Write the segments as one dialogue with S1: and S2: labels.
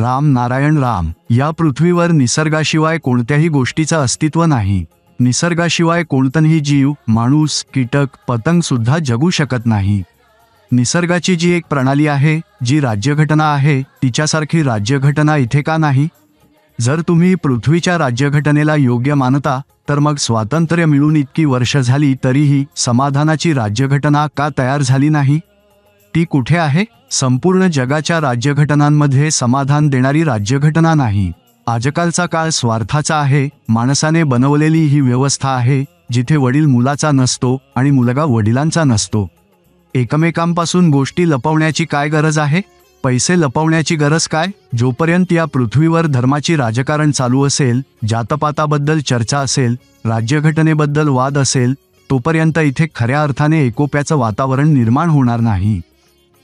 S1: राम नारायण राम. या पृथ्वीवर निसर्गाशिवाय कोणत्याही गोष्टीचं अस्तित्व नाही. निसर्गाशिवाय कोणताही जीव, माणूस, कीटक, पतंग सुद्धा जगू शकत नाही. निसर्गाची जी एक प्रणाली आहे, जी राज्यघटना आहे, तिच्यासारखी राज्यघटना इथे का नाही? जर तुम्ही पृथ्वीच्या राज्यघटनेला योग्य मानता, तर मग स्वातंत्र्य मिळून इतकी वर्ष झाली तरीही समाधानाची राज्यघटना का तयार झाली नाही? ती कुठे आहे? संपूर्ण जगाच्या राज्यघटनांमध्ये समाधान देणारी राज्यघटना नाही. आजकालचा काळ स्वार्थाचा आहे. माणसाने बनवलेली ही व्यवस्था आहे, जिथे वडील मुलाचा नसतो आणि मुलगा वडिलांचा नसतो. एकमेकांपासून गोष्टी लपवण्याची काय गरज आहे? पैसे लपवण्याची गरज काय? जोपर्यंत या पृथ्वीवर धर्माची राजकारण चालू असेल, जातपाताबद्दल चर्चा असेल, राज्यघटनेबद्दल वाद असेल, तोपर्यंत इथे खऱ्या अर्थाने एकोप्याचं वातावरण निर्माण होणार नाही.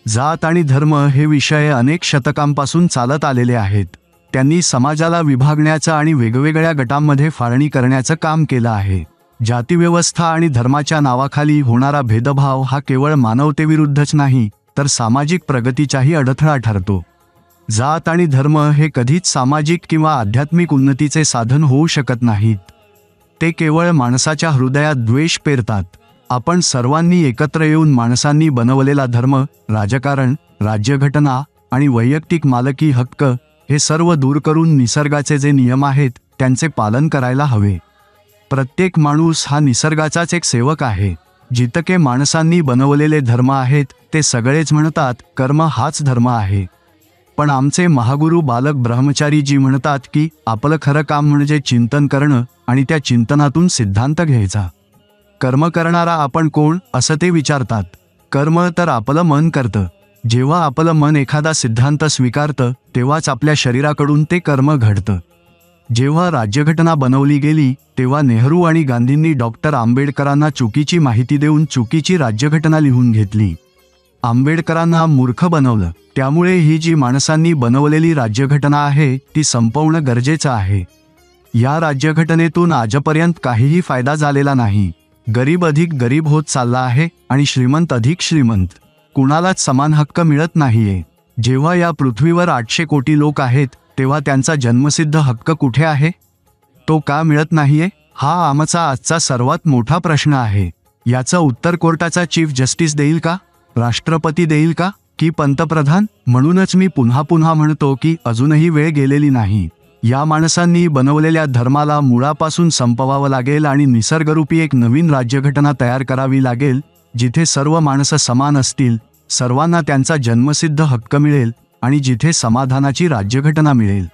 S1: जात आणि धर्म हे विषय अनेक शतकांपासून चालत आलेले आहेत. त्यांनी समाजाला विभागण्याचं आणि वेगवेगळ्या गटांमध्ये फाळणी करण्याचं काम केलं आहे. जातीव्यवस्था आणि धर्माच्या नावाखाली होणारा भेदभाव हा केवळ मानवतेविरुद्धच नाही, तर सामाजिक प्रगतीचाही अडथळा ठरतो. जात आणि धर्म हे कधीच सामाजिक किंवा आध्यात्मिक उन्नतीचे साधन होऊ शकत नाहीत. ते केवळ माणसाच्या हृदयात द्वेष पेरतात. आपण सर्वांनी एकत्र येऊन माणसांनी बनवलेला धर्म, राजकारण, राज्यघटना आणि वैयक्तिक मालकी हक्क हे सर्व दूर करून निसर्गाचे जे नियम आहेत त्यांचे पालन करायला हवे. प्रत्येक माणूस हा निसर्गाचाच एक सेवक आहे. जितके माणसांनी बनवलेले धर्म आहेत ते सगळेच म्हणतात कर्म हाच धर्म आहे. पण आमचे महागुरु बालक ब्रह्मचारी जी म्हणतात की आपलं खरं काम म्हणजे चिंतन करणं आणि त्या चिंतनातून सिद्धांत घ्यायचा. कर्म करणारा आपण कोण असं ते विचारतात. कर्म तर आपलं मन करतं. जेव्हा आपलं मन एखादा सिद्धांत स्वीकारतं तेव्हाच आपल्या शरीराकडून ते कर्म घडतं. जेव्हा राज्यघटना बनवली गेली तेव्हा नेहरू आणि गांधींनी डॉक्टर आंबेडकरांना चुकीची माहिती देऊन चुकीची राज्यघटना लिहून घेतली. आंबेडकरांना मूर्ख बनवलं. त्यामुळे ही जी माणसांनी बनवलेली राज्यघटना आहे ती संपवणं गरजेचं आहे. या राज्यघटनेतून आजपर्यंत काहीही फायदा झालेला नाही. गरीब अधिक गरीब होत चालला आहे आणि श्रीमंत अधिक श्रीमंत. कुणालाच समान हक्क मिळत नाहीये. जेव्हा या पृथ्वीवर 800 कोटी लोक आहेत तेव्हा त्यांचा जन्मसिद्ध हक्क कुठे आहे? तो का मिळत नाहीये? हा आमचा आजचा सर्वात मोठा प्रश्न आहे. याचं उत्तर कोर्टाचा चीफ जस्टिस देईल का? राष्ट्रपती देईल का? की पंतप्रधान? म्हणूनच मी पुन्हा पुन्हा म्हणतो की अजूनही वेळ गेलेली नाही. या माणसांनी बनवलेल्या धर्माला मुळापासून संपवावं लागेल आणि निसर्गरूपी एक नवीन राज्यघटना तयार करावी लागेल, जिथे सर्व माणसं समान असतील, सर्वांना त्यांचा जन्मसिद्ध हक्क मिळेल आणि जिथे समाधानाची राज्यघटना मिळेल.